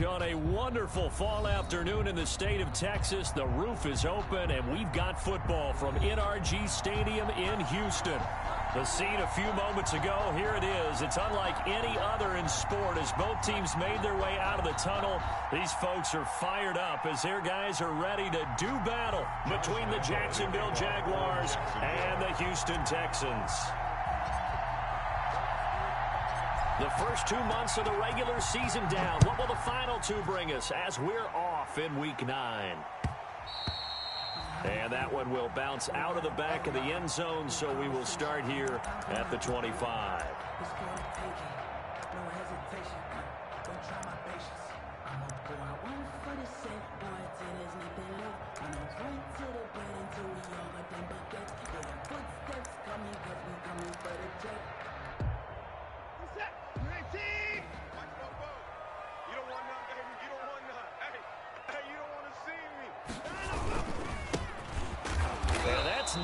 On a wonderful fall afternoon in the state of Texas, the roof is open, and we've got football from NRG Stadium in Houston. The scene a few moments ago, here it is. It's unlike any other in sport as both teams made their way out of the tunnel. These folks are fired up as their guys are ready to do battle between the Jacksonville Jaguars and the Houston Texans. The first 2 months of the regular season down. What will the final two bring us as we're off in Week 9? And that one will bounce out of the back of the end zone, so we will start here at the 25.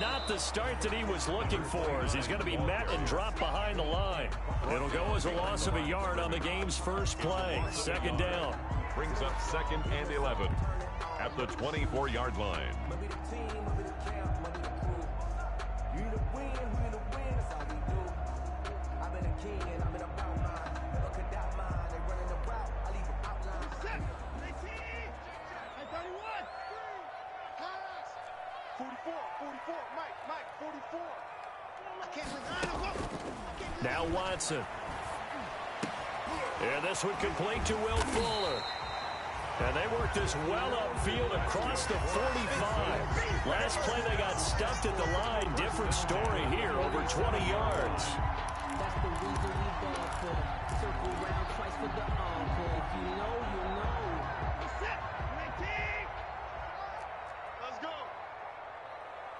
Not the start that he was looking for as he's going to be met and dropped behind the line. It'll go as a loss of a yard on the game's first play. Second down. Brings up 2nd and 11 at the 24-yard line. Now Watson. And this one complete to Will Fuller. And they worked this well upfield across the 45. Last play they got stuffed at the line. Different story here, over 20 yards. That's the reason we ball for them. Circle round twice for the encore. If you know, you know. Set. 19. Let's go.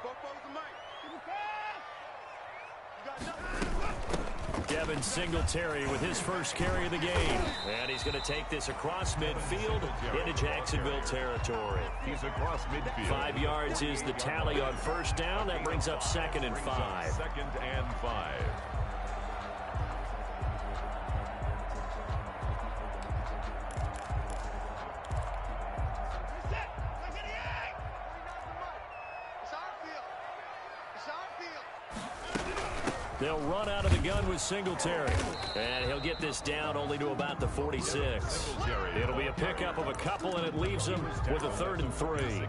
Go forward to Mike. Give him pass. You got nothing. Devin Singletary with his first carry of the game. And he's going to take this across midfield into Jacksonville territory. He's across midfield. 5 yards is the tally on first down. That brings up 2nd and 5. 2nd and 5. They'll run out of the gun with Singletary. And he'll get this down only to about the 46. It'll be a pickup of a couple, and it leaves him with a 3rd and 3.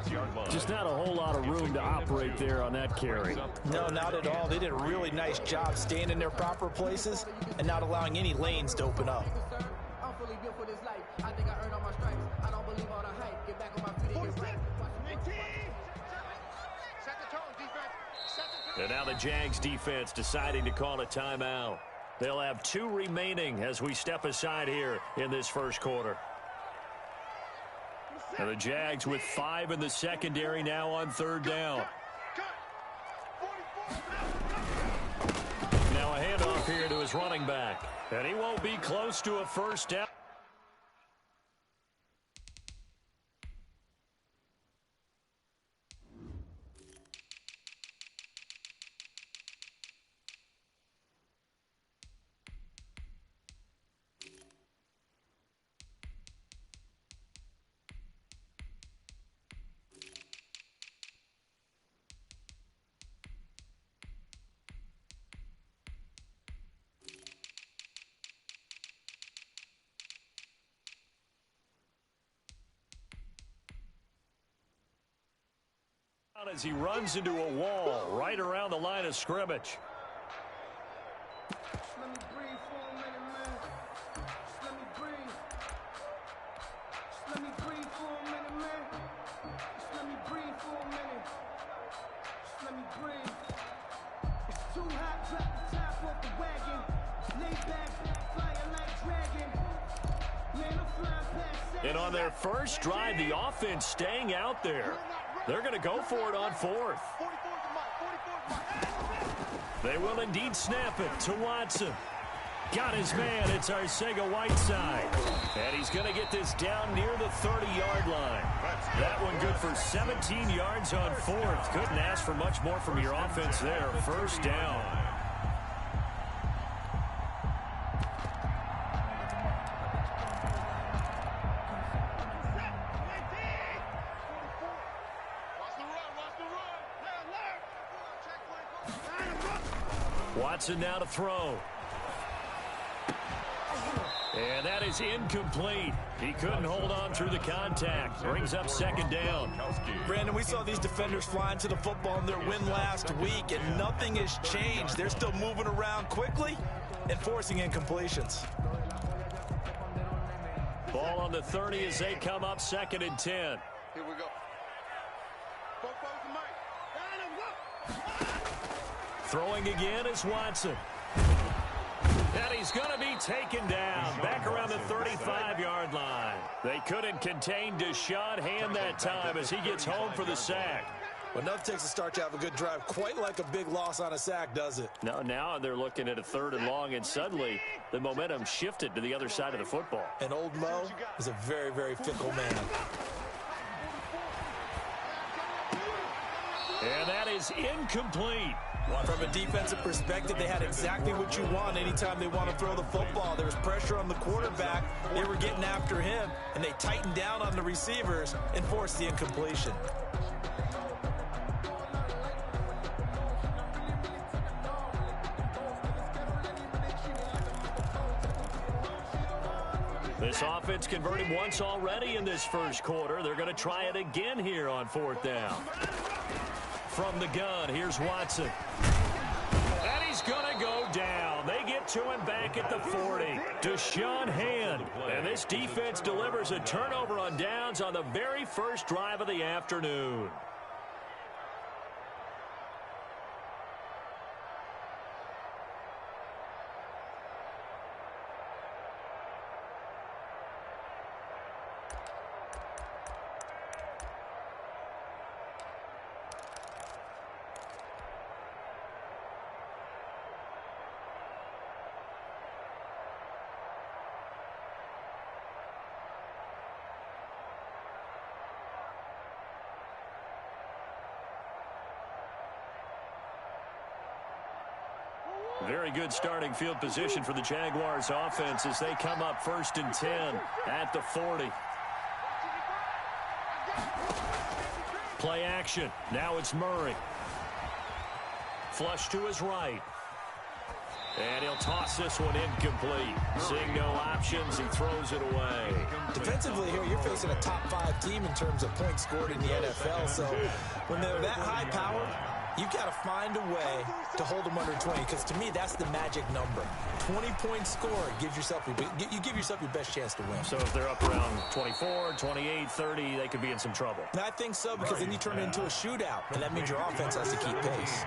Just not a whole lot of room to operate there on that carry. No, not at all. They did a really nice job staying in their proper places and not allowing any lanes to open up. I'm fully built for this life. I think I earned all my stripes. I don't believe all the hype. Get back on my feet and get right. Set the tone, defense. Set the tone. And now the Jags defense deciding to call a timeout. They'll have 2 remaining as we step aside here in this first quarter. And the Jags with 5 in the secondary now on 3rd down. Now a handoff here to his running back. And he won't be close to a first down. As he runs into a wall right around the line of scrimmage. Let me breathe for a minute, man. Let me breathe. Let me breathe for a minute, man. Let me breathe for a minute. Let me breathe. It's too hot, drop the top off the wagon. Lay back, flying like dragon. Man, I'm flying past. And on their first drive, the offense staying out there. They're going to go for it on 4th. They will indeed snap it to Watson. Got his man. It's Arcega-Whiteside. And he's going to get this down near the 30-yard line. That one good for 17 yards on 4th. Couldn't ask for much more from your offense there. First down. Watson now to throw. And that is incomplete. He couldn't hold on through the contact. Brings up second down. Brandon, we saw these defenders flying to the football in their win last week, and nothing has changed. They're still moving around quickly and forcing incompletions. Ball on the 30 as they come up 2nd and 10. Here we go. Throwing again is Watson. And he's going to be taken down back around the 35-yard line. They couldn't contain Deshaun Hand that time as he gets home for the sack. Well, nothing takes a start to have a good drive, quite like a big loss on a sack, does it? No, now they're looking at a 3rd and long, and suddenly the momentum shifted to the other side of the football. And old Mo is a very, very fickle man. And that is incomplete. From a defensive perspective, they had exactly what you want anytime they want to throw the football. There was pressure on the quarterback. They were getting after him, and they tightened down on the receivers and forced the incompletion. This offense converted once already in this first quarter. They're going to try it again here on 4th down. From the gun, here's Watson. And he's going to go down. They get to him back at the 40. Deshaun Hand. And this defense delivers a turnover on downs on the very first drive of the afternoon. Very good starting field position for the Jaguars offense as they come up 1st and 10 at the 40. Play action. Now it's Murray. Flush to his right. And he'll toss this one incomplete. Seeing no options, he throws it away. Defensively here, you're facing a top 5 team in terms of points scored in the NFL. So when they're that high powered, you've got to find a way to hold them under 20, because to me, that's the magic number. 20-point score gives yourself you give yourself your best chance to win. So if they're up around 24, 28, 30, they could be in some trouble. And I think so, because then you turn it into a shootout, and that means your offense has to keep pace.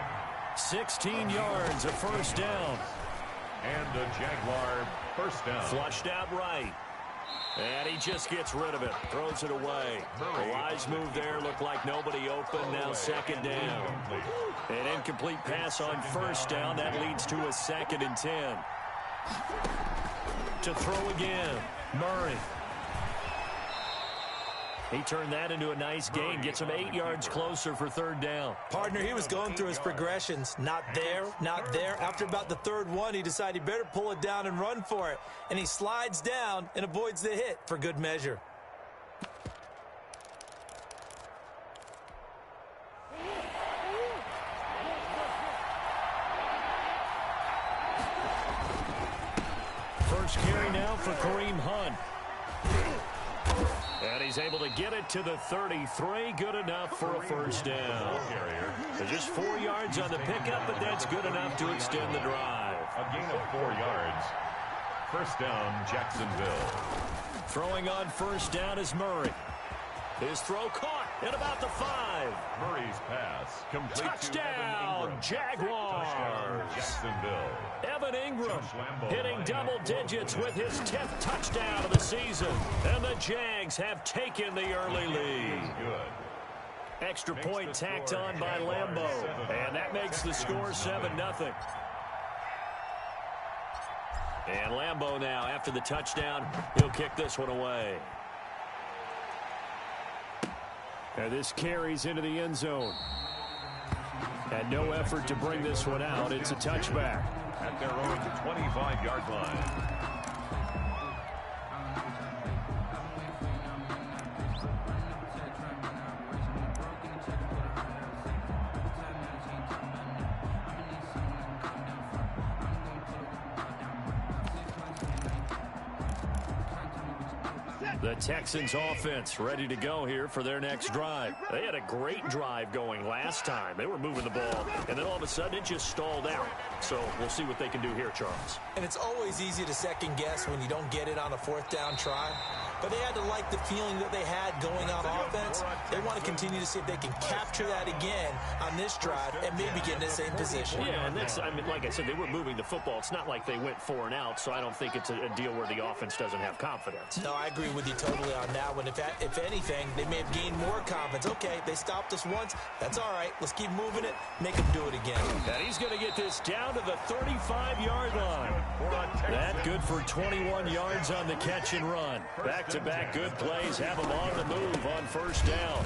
16 yards, a 1st down. And a Jaguar 1st down. Flushed out right. And he just gets rid of it. Throws it away. A wise move there. Looked like nobody open. Now 2nd down. An incomplete pass on 1st down. That leads to a 2nd and 10. To throw again. Murray. He turned that into a nice gain. Gets him 8 yards closer for 3rd down. Partner, he was going through his progressions. Not there, not there. After about the 3rd one, he decided he better pull it down and run for it. And he slides down and avoids the hit for good measure. First carry now for Kareem Hunt. And he's able to get it to the 33. Good enough for a 1st down. So just 4 yards on the pickup, but that's good enough to extend the drive. A gain of 4 yards. 1st down, Jacksonville. Throwing on 1st down is Murray. His throw caught at about the 5. Murray's pass complete. Touchdown, Jaguars. Touchdown, Jacksonville. Evan Ingram hitting double digits with his 10th touchdown of the season. And the Jags have taken the early lead. Good. Extra point tacked on by Lambo. And that makes the score 7-0. And Lambo now, after the touchdown, he'll kick this one away. And this carries into the end zone. And no effort to bring this one out. It's a touchback. At their own 25-yard line. The Texans offense ready to go here for their next drive. They had a great drive going last time. They were moving the ball, and then all of a sudden it just stalled out. So we'll see what they can do here, Charles. And it's always easy to second guess when you don't get it on a fourth down try. But they had to like the feeling that they had going on offense. They want to continue to see if they can capture that again on this drive and maybe get in the same position. Yeah, and that's, I mean, like I said, they were moving the football. It's not like they went 4 and out, so I don't think it's a deal where the offense doesn't have confidence. No, I agree with you totally on that one. If anything, they may have gained more confidence. Okay, they stopped us once. That's all right. Let's keep moving it. Make them do it again. And he's going to get this down to the 35-yard line. That good for 21 yards on the catch and run. Back-to-back good plays have him on the move on first down.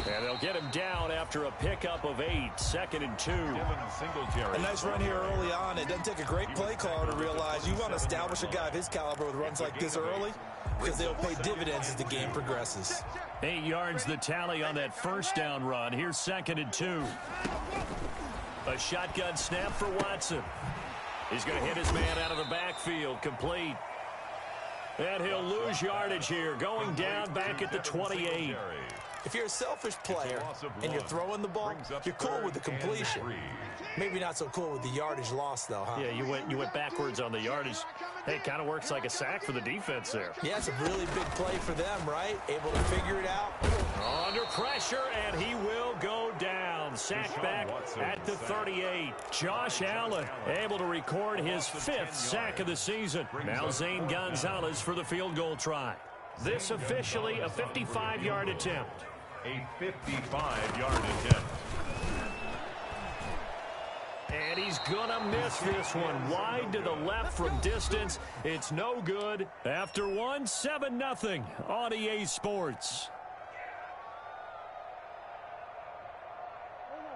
And they'll get him down after a pickup of 8, 2nd and 2. A nice run here early on. It doesn't take a great play caller to realize you want to establish a guy of his caliber with runs like this early because they'll pay dividends as the game progresses. 8 yards the tally on that first down run. Here's 2nd and 2. A shotgun snap for Watson. He's going to hit his man out of the backfield. Complete. And he'll lose yardage here. Going down back at the 28. If you're a selfish player and you're throwing the ball, you're cool with the completion. Maybe not so cool with the yardage loss, though, huh? Yeah, you went backwards on the yardage. Hey, it kind of works like a sack for the defense there. Yeah, it's a really big play for them, right? Able to figure it out. Under pressure, and he will go down. Sack back at the 38. Josh Allen able to record his 5th sack of the season. Now Zane Gonzalez for the field goal try. This officially a 55-yard attempt. A 55-yard attempt. And he's going to miss this one. Wide to the left from distance. It's no good. After one, 7-0 on EA Sports.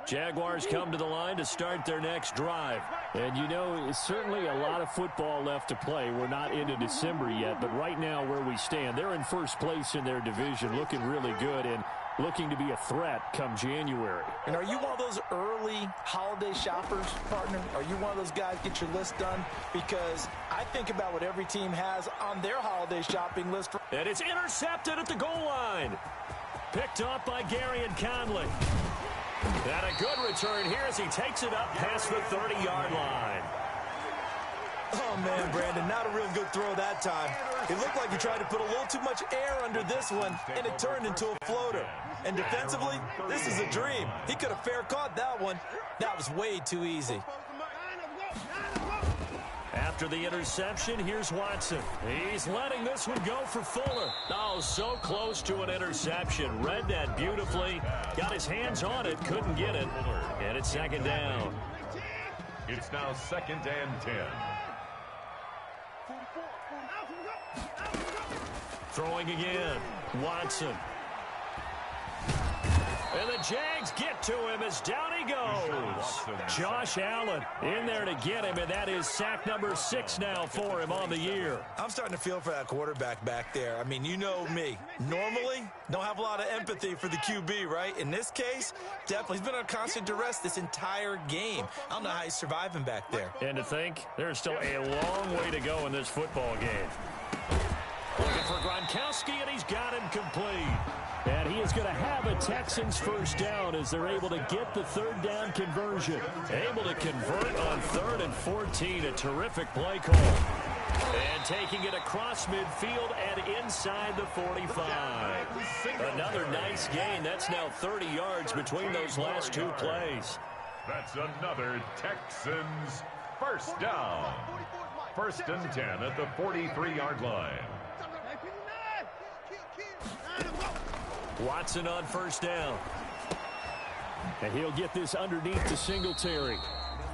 Jaguars come to the line to start their next drive. And, you know, it's certainly a lot of football left to play. We're not into December yet, but right now where we stand, they're in first place in their division, looking really good and looking to be a threat come January. And are you one of those early holiday shoppers, partner? Are you one of those guys get your list done? Because I think about what every team has on their holiday shopping list. And it's intercepted at the goal line. Picked off by Gary and Conley. And a good return here as he takes it up past the 30-yard line. Oh, man, Brandon, not a real good throw that time. It looked like he tried to put a little too much air under this one, and it turned into a floater. And defensively, this is a dream. He could have fair caught that one. That was way too easy. After the interception, here's Watson. He's letting this one go for Fuller. Oh, so close to an interception. Read that beautifully. Got his hands on it, couldn't get it. And it's 2nd down. It's now 2nd and 10. Throwing again. Watson. And the Jags get to him as down he goes. Josh Allen in there to get him, and that is sack number 6 now for him on the year. I'm starting to feel for that quarterback back there. I mean, you know me. Normally, don't have a lot of empathy for the QB, right? In this case, definitely. He's been on constant duress this entire game. I don't know how he's surviving back there. And to think, there's still a long way to go in this football game. Looking for Gronkowski, and he's got him complete. And he is going to have a Texans first down as they're able to get the 3rd down conversion. Able to convert on 3rd and 14. A terrific play call. And taking it across midfield and inside the 45. Another nice gain. That's now 30 yards between those last 2 plays. That's another Texans first down. 1st and 10 at the 43-yard line. Watson on first down. And he'll get this underneath to Singletary.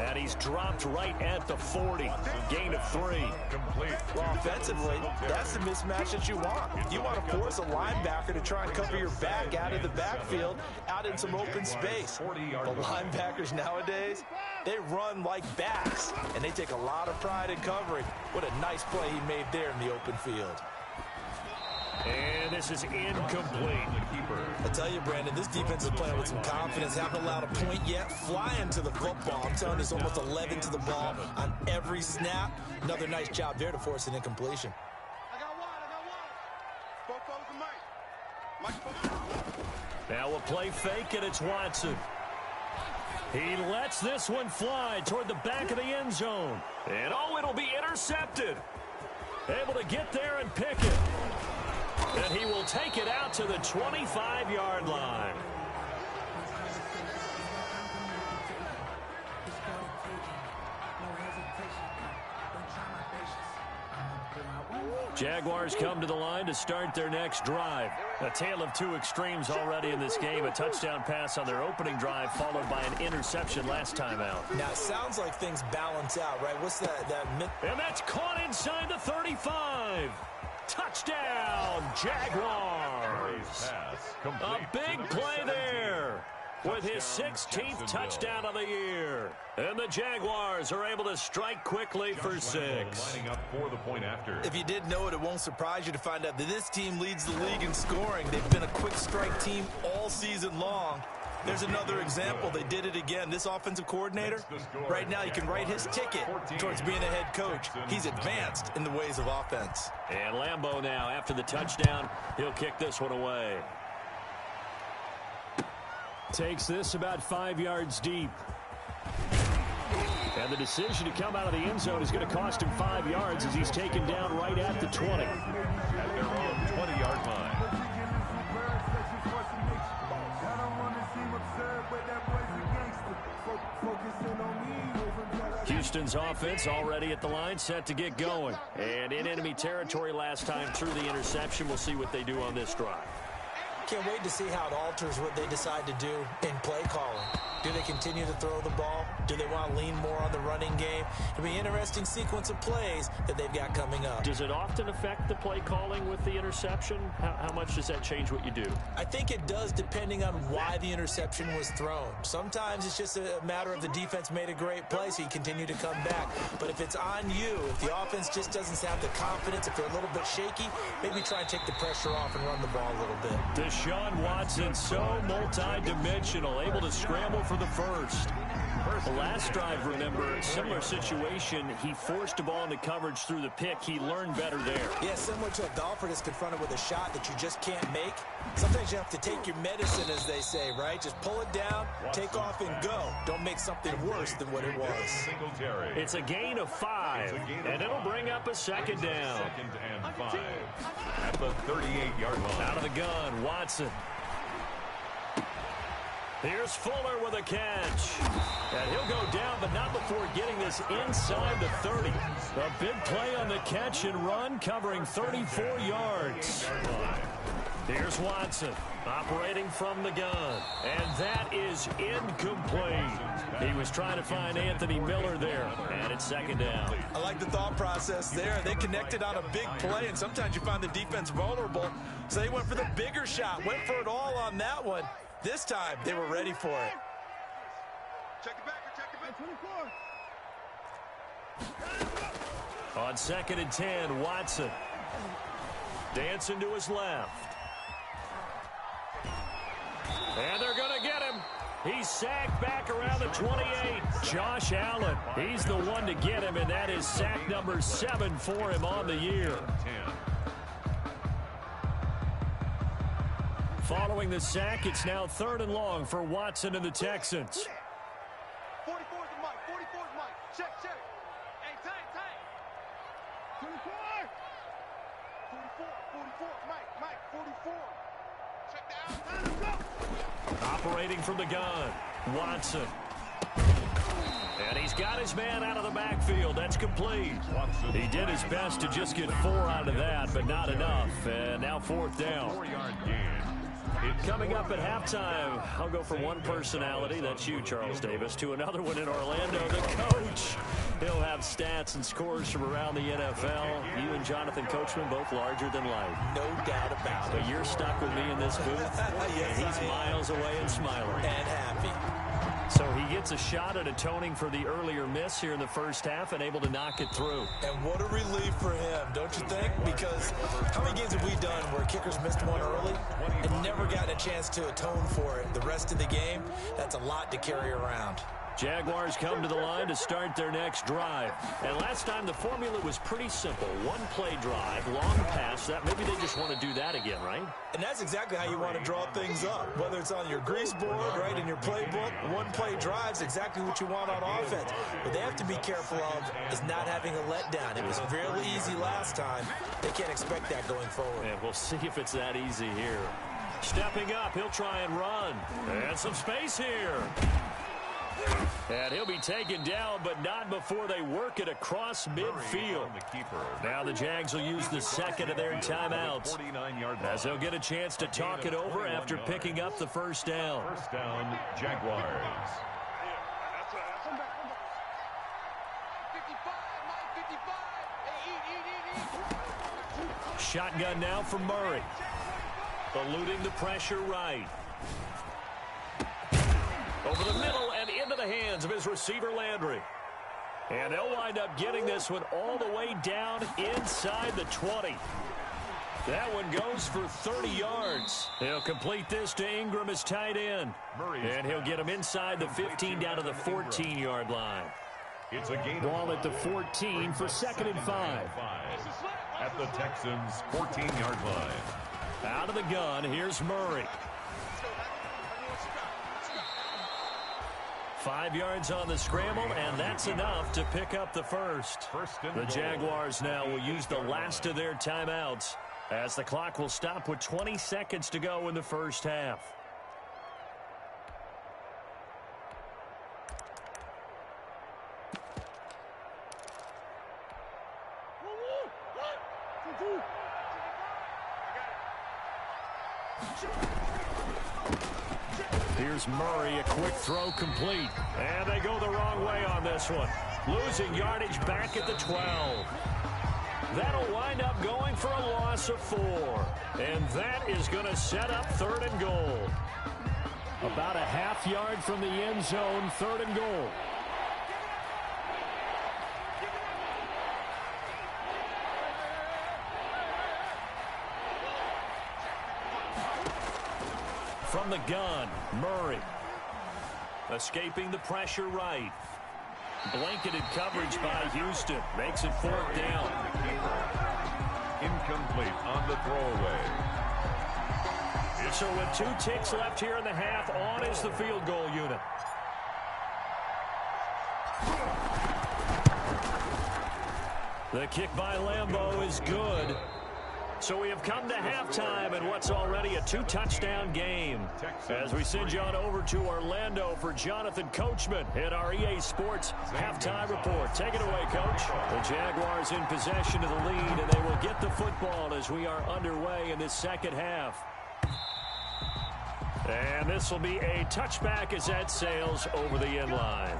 And he's dropped right at the 40. Gain of 3. Complete. Well, offensively, that's the mismatch that you want. You want to force a linebacker to try and cover your back out of the backfield, out in some open space. The linebackers nowadays, they run like backs, and they take a lot of pride in covering. What a nice play he made there in the open field. And this is incomplete. I tell you, Brandon, this defense is playing with some confidence. Haven't allowed a point yet. Flying to the football. I'm telling you, it's almost 11 to the ball on every snap. Another nice job there to force an incompletion. play fake, and it's Watson. He lets this one fly toward the back of the end zone. And, oh, it'll be intercepted. Able to get there and pick it. And he will take it out to the 25-yard line. Jaguars come to the line to start their next drive. A tale of two extremes already in this game. A touchdown pass on their opening drive, followed by an interception last time out. Now, it sounds like things balance out, right? What's that? And that's caught inside the 35. Touchdown, Jaguars. A big play there with his 16th touchdown of the year. And the Jaguars are able to strike quickly for 6. Lining up for the point after. If you didn't know it, it won't surprise you to find out that this team leads the league in scoring. They've been a quick strike team all season long. There's another example. They did it again. This offensive coordinator, right now, you can write his ticket towards being a head coach. He's advanced in the ways of offense. And Lambeau now, after the touchdown, he'll kick this one away. Takes this about 5 yards deep. And the decision to come out of the end zone is going to cost him 5 yards as he's taken down right at the 20. At their own 20-yard line. Houston's offense already at the line, set to get going. And in enemy territory last time through the interception. We'll see what they do on this drive. Can't wait to see how it alters what they decide to do in play calling. Do they continue to throw the ball? Do they want to lean more on the running game? It'll be an interesting sequence of plays that they've got coming up. Does it often affect the play calling with the interception? How much does that change what you do? I think it does, depending on why the interception was thrown. Sometimes it's just a matter of the defense made a great play, so you continue to come back. But if it's on you, if the offense just doesn't have the confidence, if they're a little bit shaky, maybe try and take the pressure off and run the ball a little bit. Deshaun Watson, so multi-dimensional, able to scramble for the first. The last drive, remember, similar situation. He forced the ball into coverage through the pick. He learned better there. Yeah, similar to a golfer that's confronted with a shot that you just can't make. Sometimes you have to take your medicine, as they say, right? Just pull it down, take off, and go. Don't make something worse than what it was. It's a gain of 5, and it'll bring up a second down. 2nd and 5 at the 38-yard line. Out of the gun, Watson. Here's Fuller with a catch. And he'll go down, but not before getting this inside the 30. A big play on the catch and run, covering 34 yards. Here's Watson, operating from the gun. And that is incomplete. He was trying to find Anthony Miller there. And it's 2nd down. I like the thought process there. They connected on a big play, and sometimes you find the defense vulnerable. So they went for the bigger shot, went for it all on that one. This time, they were ready for it. Check it back, 24. On 2nd and 10, Watson. Dancing to his left. And they're going to get him. He's sacked back around the 28. Josh Allen, he's the one to get him, and that is sack number 7 for him on the year. Following the sack, it's now 3rd and long for Watson and the Texans. 44's the mic, 44's mic. Check. Hey, tight. 24. 44, Mike, 44. Check the outside, let's go. Operating from the gun, Watson. And he's got his man out of the backfield. That's complete. He did his best to just get 4 out of that, but not enough. And now 4th down. 4-yard gain. Coming up at halftime, I'll go from one personality, that's you, Charles Davis, to another one in Orlando, the coach. He'll have stats and scores from around the NFL. You and Jonathan Coachman, both larger than life. No doubt about it. But you're stuck with me in this booth. Yes, and he's miles away and smiling. And happy. So he gets a shot at atoning for the earlier miss here in the first half and able to knock it through. And what a relief for him, don't you think? Because how many games have we done where kickers missed one early and never gotten a chance to atone for it the rest of the game? That's a lot to carry around. Jaguars come to the line to start their next drive. And last time the formula was pretty simple. One-play drive, long pass. That maybe they just want to do that again, right? And that's exactly how you want to draw things up. Whether it's on your grease board, right, in your playbook, one-play drive's exactly what you want on offense. What they have to be careful of is not having a letdown. It was fairly easy last time. They can't expect that going forward. And we'll see if it's that easy here. Stepping up, he'll try and run. And some space here. And he'll be taken down, but not before they work it across midfield. Now the Jags will use the second of their timeouts, as they'll get a chance to talk it over after picking up the first down. First down, Jaguars. Shotgun now for Murray. Eluding the pressure right. Over the middle and into the hands of his receiver, Landry. And they'll wind up getting this one all the way down inside the 20. That one goes for 30 yards. He'll complete this to Ingram as tight end. And he'll get him inside the 15 down to the 14-yard line. It's a gain. Ball at the 14 for 2nd and 5. At the Texans' 14-yard line. Out of the gun, here's Murray. 5 yards on the scramble, and that's enough to pick up the first. The Jaguars now will use the last of their timeouts, as the clock will stop with 20 seconds to go in the first half. Here's Murray, a quick throw complete. And they go the wrong way on this one. Losing yardage back at the 12. That'll wind up going for a loss of 4. And that is going to set up 3rd and goal. About a half yard from the end zone, 3rd and goal. From the gun, Murray. Escaping the pressure right. Blanketed coverage by Houston. Makes it 4th down. Incomplete on the throwaway. So with 2 ticks left here in the half, on is the field goal unit. The kick by Lambeau is good. So we have come to halftime in what's already a 2-touchdown game. As we send you on over to Orlando for Jonathan Coachman at our EA Sports Halftime Report. Take it away, Coach. The Jaguars in possession of the lead, and they will get the football as we are underway in this second half. And this will be a touchback as that sails over the end line.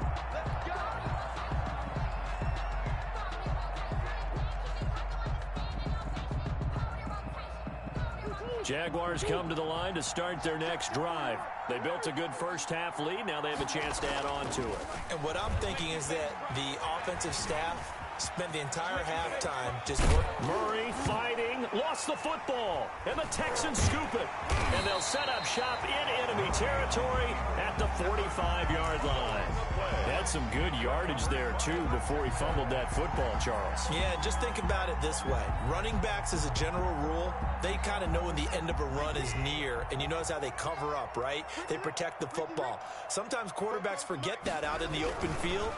Jaguars come to the line to start their next drive. They built a good first half lead. Now they have a chance to add on to it. And what I'm thinking is that the offensive staff spent the entire halftime just working. Murray fighting, lost the football, and the Texans scoop it. And they'll set up shop in enemy territory at the 45-yard line. Had some good yardage there, too, before he fumbled that football, Charles. Yeah, just think about it this way. Running backs, as a general rule, they kind of know when the end of a run is near, and you notice how they cover up, right? They protect the football. Sometimes quarterbacks forget that out in the open field.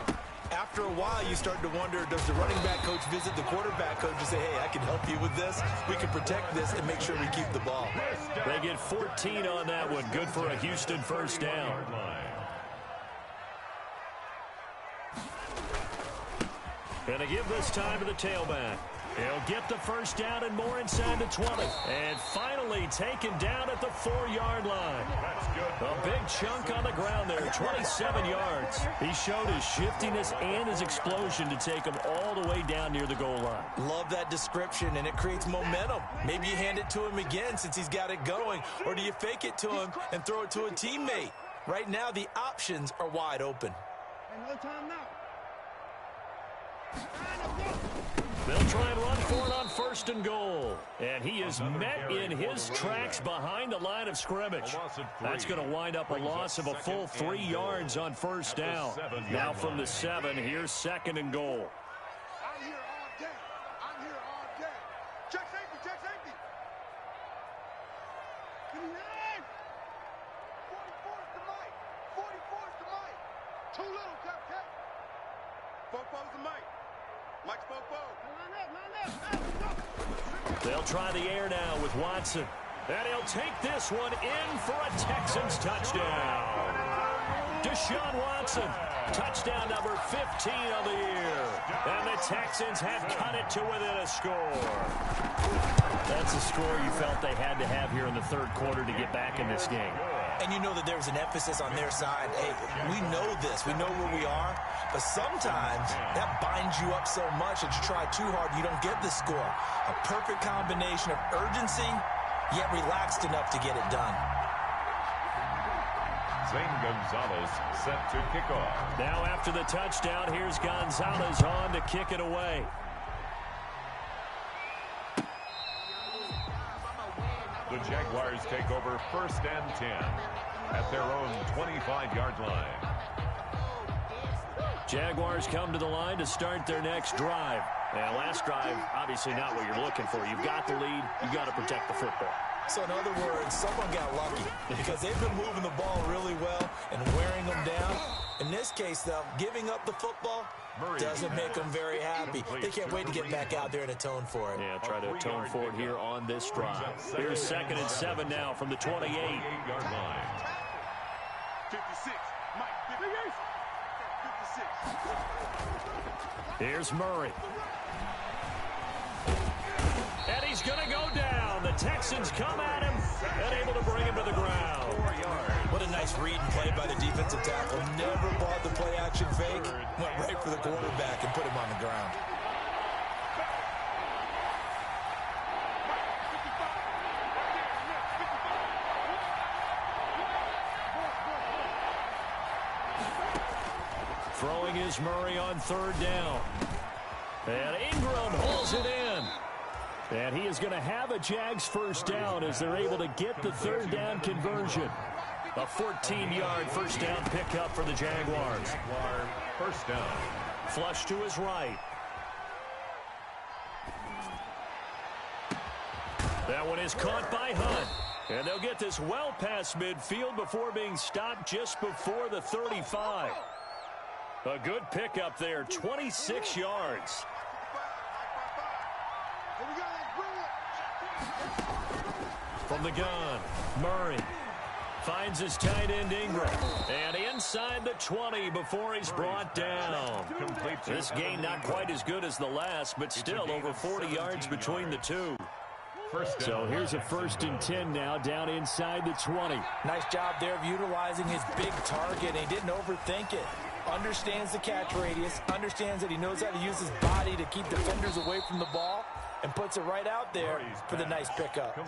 After a while, you start to wonder, does the running back coach visit the quarterback coach and say, hey, I can help you with this. We can protect this and make sure we keep the ball. They get 14 on that one. Good for a Houston first down. And they give this time to the tailback. He'll get the first down and more inside the 20. And finally taken down at the 4-yard line. A big chunk on the ground there, 27 yards. He showed his shiftiness and his explosion to take him all the way down near the goal line. Love that description, and it creates momentum. Maybe you hand it to him again since he's got it going, or do you fake it to him and throw it to a teammate? Right now, the options are wide open. And no time now. They'll try and run for it on 1st and goal. And he is met in his tracks behind the line of scrimmage. That's going to wind up a loss of a full 3 yards on 1st down. Now from the 7, here's 2nd and goal. I'm here all day. I'm here all day. Check safety, check safety. Give me that. 44's the mic. 44's the mic. Too little, cupcake. Fofo's the mic. Mike's Fofo. They'll try the air now with Watson. And he'll take this one in for a Texans touchdown. Deshaun Watson, touchdown number 15 of the year. And the Texans have cut it to within a score. That's a score you felt they had to have here in the 3rd quarter to get back in this game. And you know that there's an emphasis on their side. Hey, we know this. We know where we are. But sometimes that binds you up so much that you try too hard, you don't get the score. A perfect combination of urgency, yet relaxed enough to get it done. Zane Gonzalez set to kick off. Now after the touchdown, here's Gonzalez on to kick it away. The Jaguars take over 1st and 10 at their own 25-yard line. Jaguars come to the line to start their next drive. And last drive, obviously not what you're looking for. You've got the lead. You've got to protect the football. So in other words, someone got lucky because they've been moving the ball really well and wearing them down. In this case, though, giving up the football doesn't make them very happy. They can't wait to get back out there and atone for it. Yeah, try to atone for it here on this drive. Here's 2nd and 7 now from the 28-yard line. 56. Mike, 56. Here's Murray. And he's going to go down. The Texans come at him and able to bring him to the ground. 4 yards. What a nice read and play by the defensive tackle. Never bought the play-action fake. Went right for the quarterback and put him on the ground. Throwing is Murray on 3rd down. And Ingram holds it in. And he is going to have a Jags 1st down as they're able to get the 3rd down conversion. A 14-yard 1st down pickup for the Jaguars. 1st down. Flush to his right. That one is caught by Hunt. And they'll get this well past midfield before being stopped just before the 35. A good pickup there, 26 yards. From the gun, Murray finds his tight end Ingram. And inside the 20 before he's brought down. This gain not quite as good as the last, but still over 40 yards between the two. So here's a 1st and 10 now down inside the 20. Nice job there of utilizing his big target. He didn't overthink it. Understands the catch radius. Understands that he knows how to use his body to keep defenders away from the ball. And puts it right out there for the nice pickup.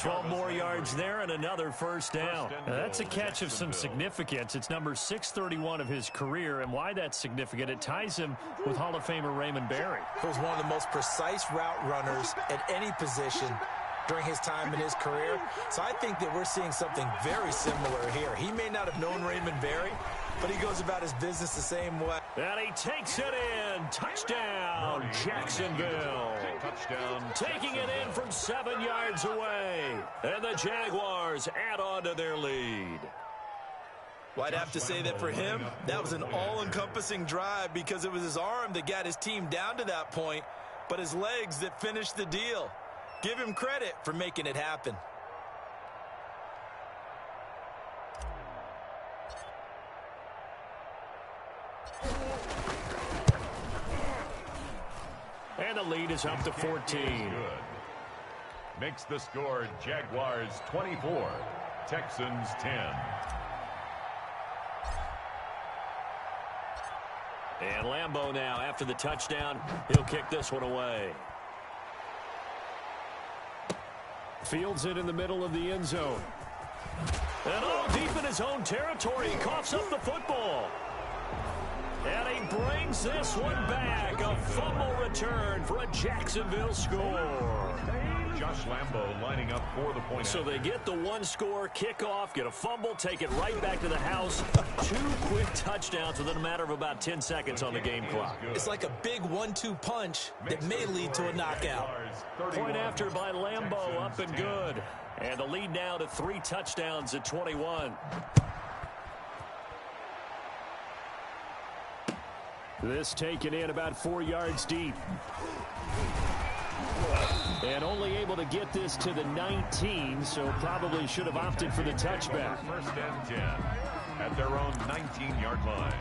12 more yards there and another 1st down. Now, that's a catch of some significance. It's number 631 of his career. And why that's significant, it ties him with Hall of Famer Raymond Berry. He was one of the most precise route runners at any position during his time in his career. So I think that we're seeing something very similar here. He may not have known Raymond Berry, but he goes about his business the same way. And he takes it in. Touchdown, Jacksonville. Touchdown. Taking it in from 7 yards away. And the Jaguars add on to their lead. Well, I'd have to say that for him, that was an all-encompassing drive because it was his arm that got his team down to that point, but his legs that finished the deal. Give him credit for making it happen. And the lead is up to 14. Makes the score Jaguars 24, Texans 10. And Lambeau now, after the touchdown, he'll kick this one away. Fields it in the middle of the end zone. And all deep in his own territory, he coughs up the football. And he brings this one back. A fumble return for a Jacksonville score. Josh Lambo lining up for the point. So they get the one-score kickoff, get a fumble, take it right back to the house. 2 quick touchdowns within a matter of about 10 seconds on the game clock. It's like a big 1-2 punch that may lead to a knockout. Point after by Lambo, up and good. And the lead now to 3 touchdowns at 21. This taken in about 4 yards deep. And only able to get this to the 19, so probably should have opted for the touchback. 1st and 10 at their own 19-yard line.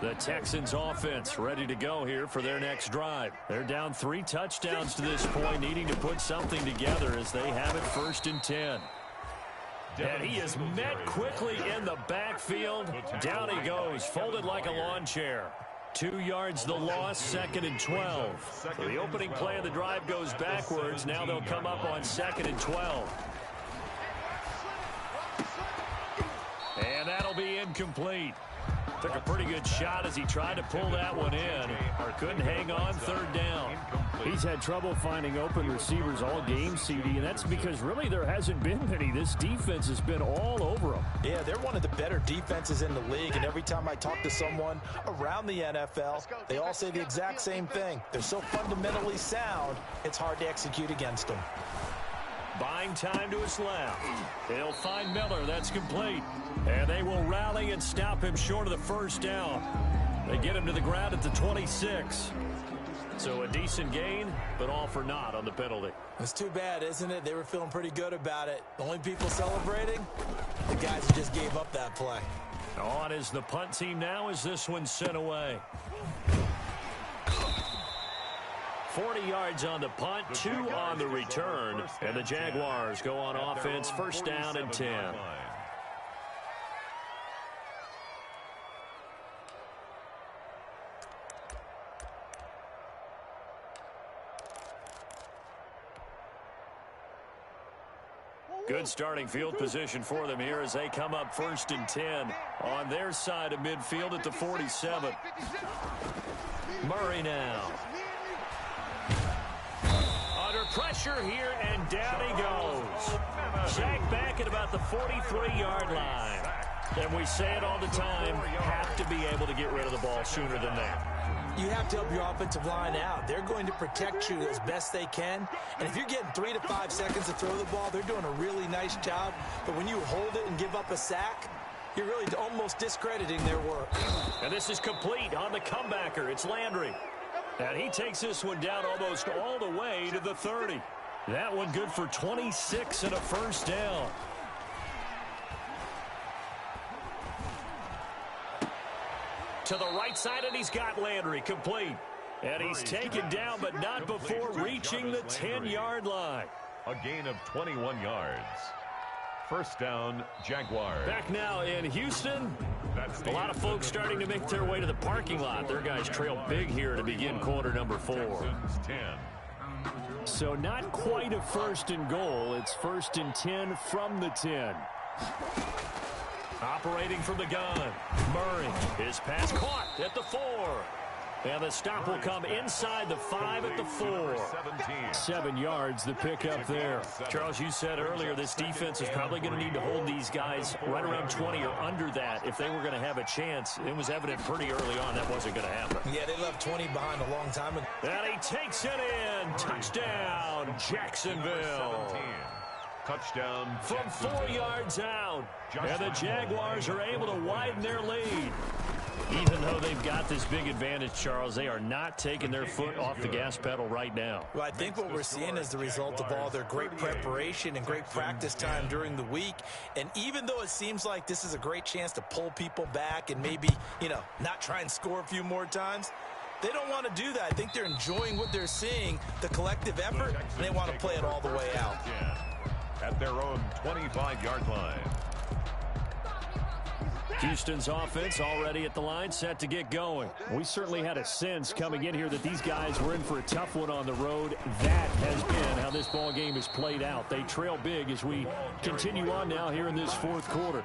The Texans offense ready to go here for their next drive. They're down 3 touchdowns to this point, needing to put something together as they have it 1st and 10. And he is met quickly in the backfield. Down he goes, folded like a lawn chair. 2 yards the loss, 2nd and 12. So the opening play of the drive goes backwards. Now they'll come up on 2nd and 12. And that'll be incomplete. Took a pretty good shot as he tried to pull that one in. Or couldn't hang on 3rd down. He's had trouble finding open receivers all game, CD, and that's because really there hasn't been many. This defense has been all over them. Yeah, they're one of the better defenses in the league, and every time I talk to someone around the NFL, they all say the exact same thing. They're so fundamentally sound, it's hard to execute against them. Buying time to his left. He'll find Miller. That's complete. And they will rally and stop him short of the 1st down. They get him to the ground at the 26. So a decent gain, but all for naught on the penalty. It's too bad, isn't it? They were feeling pretty good about it. The only people celebrating, the guys who just gave up that play. On is the punt team now as this one's sent away. 40 yards on the punt, 2 on the return. And the Jaguars go on offense, 1st down and 10. Good starting field position for them here as they come up 1st and 10 on their side of midfield at the 47. Murray now. Under pressure here, and down he goes. Sacked back at about the 43-yard line. And we say it all the time, have to be able to get rid of the ball sooner than that. You have to help your offensive line out. They're going to protect you as best they can. And if you're getting 3 to 5 seconds to throw the ball, they're doing a really nice job. But when you hold it and give up a sack, you're really almost discrediting their work. And this is complete on the comebacker. It's Landry. And he takes this one down almost all the way to the 30. That one good for 26 and a 1st down. To the right side, and he's got Landry complete. And he's taken down, but not before reaching the 10-yard line. A gain of 21 yards. 1st down, Jaguars. Back now in Houston. A lot of folks starting to make their way to the parking lot. Their guys trail big here to begin quarter number 4. So not quite a 1st and goal. It's 1st and 10 from the 10. Operating from the gun. Murray. His pass caught at the 4. And the stop will come inside the 5 at the 4. 7 yards, the pickup there. Charles, you said earlier this defense is probably going to need to hold these guys right around 20 or under that if they were going to have a chance. It was evident pretty early on that wasn't going to happen. Yeah, they left 20 behind a long time ago. And he takes it in. Touchdown, Jacksonville. Touchdown from 4 yards out. And the Jaguars are able to widen their lead. Even though they've got this big advantage, Charles, they are not taking their foot off the gas pedal right now. Well, I think what we're seeing is the result of all their great preparation and great practice time during the week. And even though it seems like this is a great chance to pull people back and maybe, not try and score a few more times, they don't want to do that. I think they're enjoying what they're seeing, the collective effort, and they want to play it all the way out. At their own 25-yard line. Houston's offense already at the line, set to get going. We certainly had a sense coming in here that these guys were in for a tough one on the road. That has been how this ball game is played out. They trail big as we continue on now here in this 4th quarter.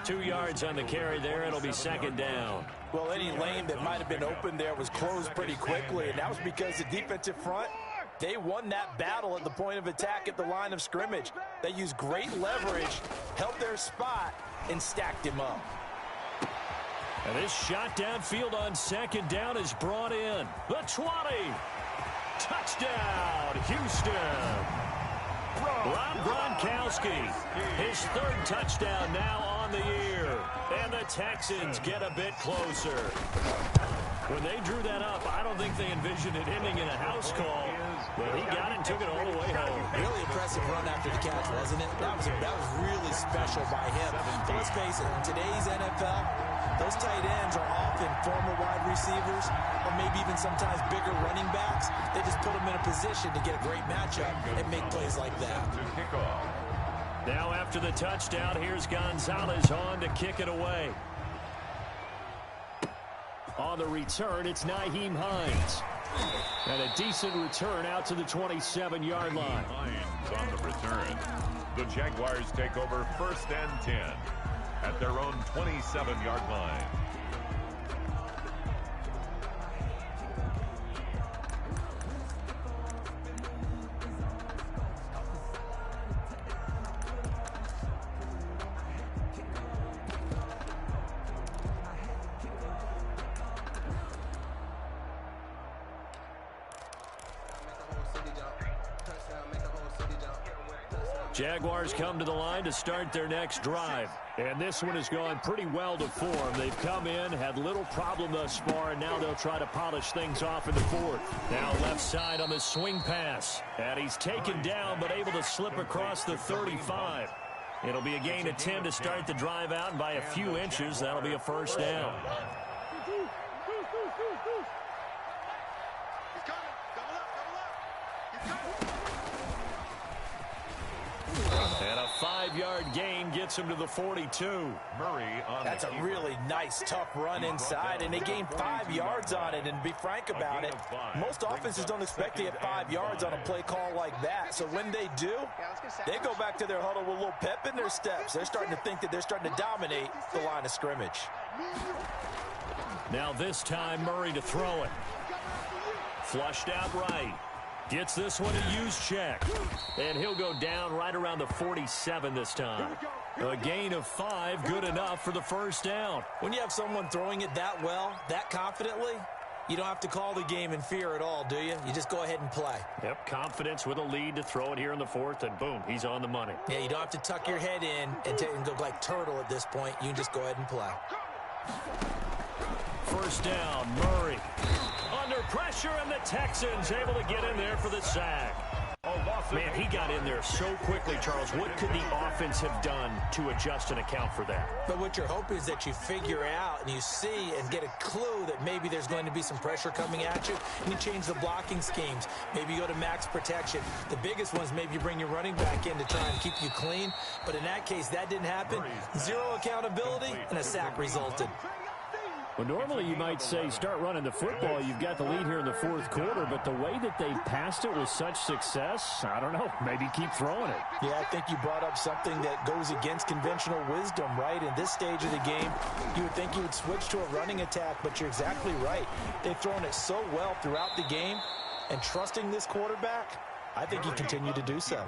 2 yards on the carry there. It'll be second down. Well, any lane that might have been open there was closed pretty quickly, and that was because the defensive front, they won that battle at the point of attack at the line of scrimmage. They used great leverage, held their spot, and stacked him up. And this shot downfield on second down is brought in. The 20. Touchdown, Houston. Rob Gronkowski, his 3rd touchdown now on the year. And the Texans get a bit closer. When they drew that up, I don't think they envisioned it ending in a house call. But he got it and took it all the way home. Really impressive run after the catch, wasn't it? That was really special by him. But let's face it, in today's NFL, those tight ends are often former wide receivers or maybe even sometimes bigger running backs. They just put them in a position to get a great matchup and make plays like that. Now after the touchdown, here's Gonzalez on to kick it away. On the return, it's Nyheim Hines. And a decent return out to the 27-yard line. Hines on the return. The Jaguars take over 1st and 10 at their own 27-yard line. Jaguars come to the line to start their next drive. And this one has gone pretty well to form. They've come in, had little problem thus far, and now they'll try to polish things off in the 4th. Now left side on the swing pass. And he's taken down, but able to slip across the 35. It'll be a gain of 10 to start the drive out, and by a few inches, that'll be a first down. And a 5-yard gain gets him to the 42. Murray on That's a really nice, tough run inside, and they gained 5 yards on it. And to be frank about it, most offenses don't expect to get 5 yards on a play call like that. So when they do, they go back to their huddle with a little pep in their steps. They're starting to think that they're starting to dominate the line of scrimmage. Now this time, Murray to throw it. Flushed out right. Gets this one to use check. And he'll go down right around the 47 this time. A gain of 5, good enough for the first down. When you have someone throwing it that well, that confidently, you don't have to call the game in fear at all, do you? You just go ahead and play. Yep, confidence with a lead to throw it here in the 4th, and boom, he's on the money. Yeah, you don't have to tuck your head in and go like turtle at this point. You can just go ahead and play. First down, Murray. Under pressure, and the Texans able to get in there for the sack. Man, he got in there so quickly, Charles. What could the offense have done to adjust and account for that? But what you're hoping is that you figure out and you see and get a clue that maybe there's going to be some pressure coming at you, and you change the blocking schemes. Maybe you go to max protection. The biggest one is maybe you bring your running back in to try and keep you clean. But in that case, that didn't happen. Zero accountability, and a sack resulted. Well, normally you might say start running the football. You've got the lead here in the 4th quarter, but the way that they passed it with such success, I don't know, maybe keep throwing it. Yeah, I think you brought up something that goes against conventional wisdom, right? In this stage of the game, you would think you would switch to a running attack, but you're exactly right. They've thrown it so well throughout the game, and trusting this quarterback, I think he continued to do so.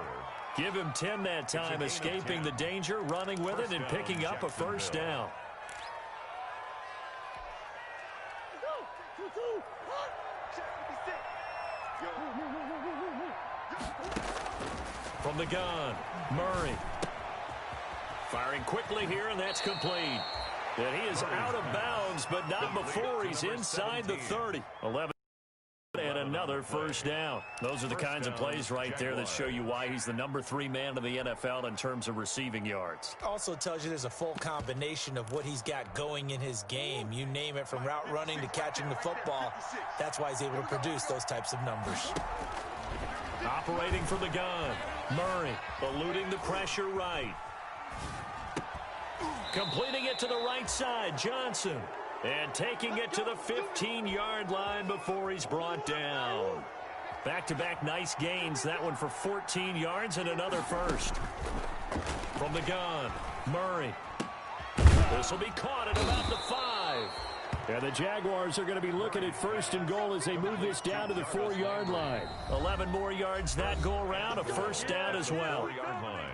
Give him 10 that time, escaping the danger, running with it, and picking up a first down. From the gun, Murray. Firing quickly here, and that's complete. And he is out of bounds, but not before he's inside the 30. 11 and another first down. Those are the kinds of plays right there that show you why he's the number 3 man in the NFL in terms of receiving yards. Also tells you there's a full combination of what he's got going in his game. You name it, from route running to catching the football. That's why he's able to produce those types of numbers. Operating from the gun, Murray eluding the pressure right. Completing it to the right side, Johnson. And taking it to the 15-yard line before he's brought down. Back-to-back nice gains. That one for 14 yards and another first. From the gun, Murray. This will be caught at about the 5. And the Jaguars are going to be looking at 1st and goal as they move this down to the 4-yard line. 11 more yards that go around, a first down as well.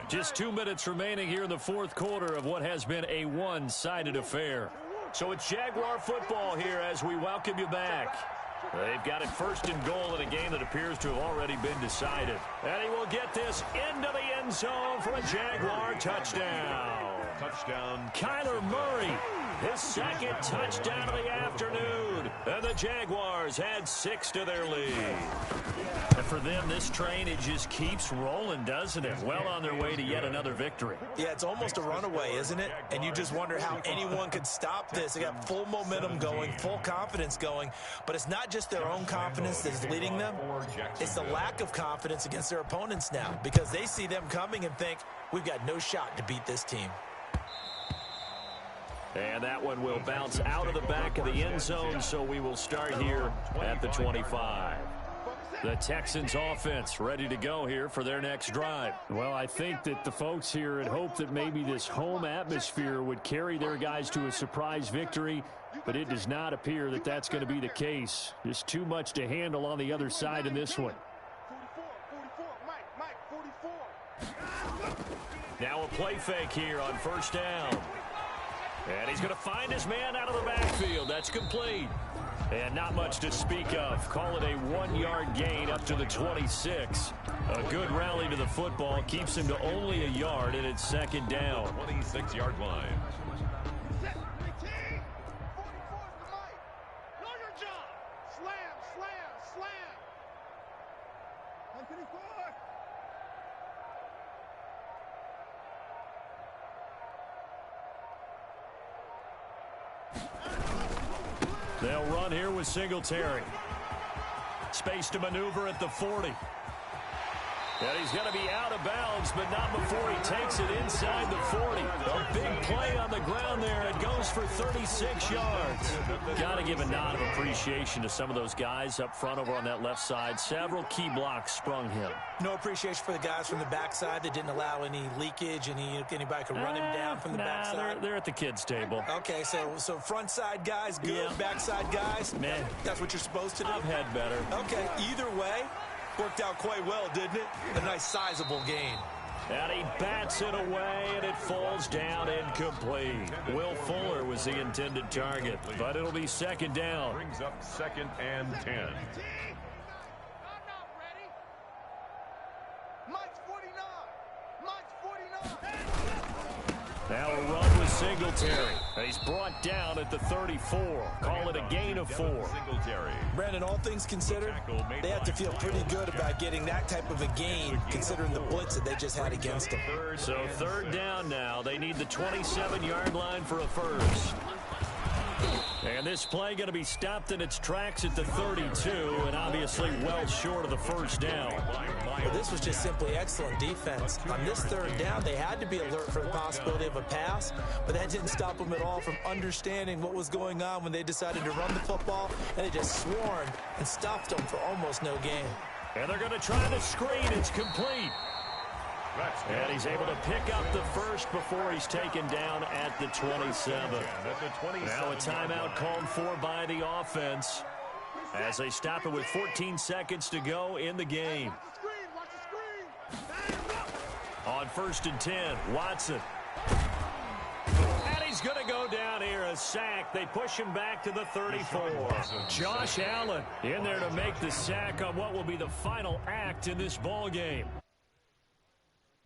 Just 2 minutes remaining here in the 4th quarter of what has been a one-sided affair. So it's Jaguar football here as we welcome you back. They've got it 1st and goal in a game that appears to have already been decided. And he will get this into the end zone for a Jaguar touchdown. Touchdown. Kyler Murray, his 2nd touchdown of the afternoon. And the Jaguars add 6 to their lead. And for them, this train, it just keeps rolling, doesn't it? Well on their way to yet another victory. Yeah, it's almost a runaway, isn't it? And you just wonder how anyone could stop this. They got full momentum going, full confidence going. But it's not just their own confidence that's leading them. It's the lack of confidence against their opponents now because they see them coming and think, we've got no shot to beat this team. And that one will bounce out of the back of the end zone, so we will start here at the 25. The Texans offense ready to go here for their next drive. Well, I think that the folks here had hoped that maybe this home atmosphere would carry their guys to a surprise victory, but it does not appear that that's going to be the case. Just too much to handle on the other side in this one. 44. Now a play fake here on 1st down. And he's going to find his man out of the backfield. That's complete. And not much to speak of. Call it a 1-yard gain up to the 26. A good rally to the football keeps him to only a yard, and it's 2nd down. 26-yard line. They'll run here with Singletary. Space to maneuver at the 40. And he's going to be out of bounds, but not before he takes it inside the 40. A big play on the ground there. It goes for 36 yards. Got to give a nod of appreciation to some of those guys up front over on that left side. Several key blocks sprung him. No appreciation for the guys from the backside that didn't allow any leakage, anybody could run him down from the backside. They're at the kids' table. Okay, so front side guys, good. Yeah. Backside guys, man, that's what you're supposed to do. I've had better. Okay, either way, worked out quite well, didn't it? A nice sizable gain. And he bats it away, and it falls down incomplete. Will Fuller was the intended target, but it'll be 2nd down. Brings up 2nd and 10. Now a run with Singletary. He's brought down at the 34. Call it a gain of 4. Singletary. Brandon, all things considered, they have to feel pretty good about getting that type of a gain considering the blitz that they just had against them. So 3rd down now. They need the 27-yard line for a first. And this play going to be stopped in its tracks at the 32, and obviously well short of the 1st down. Well, this was just simply excellent defense. On this 3rd down, they had to be alert for the possibility of a pass, but that didn't stop them at all from understanding what was going on when they decided to run the football, and they just swarmed and stopped them for almost no gain. And they're going to try the screen. It's complete. And he's able to pick up the first before he's taken down at the 27. Now a timeout called for by the offense as they stop it with 14 seconds to go in the game. On 1st and 10, Watson. And he's going to go down here, a sack. They push him back to the 34. Josh Allen in there to make the sack on what will be the final act in this ball game.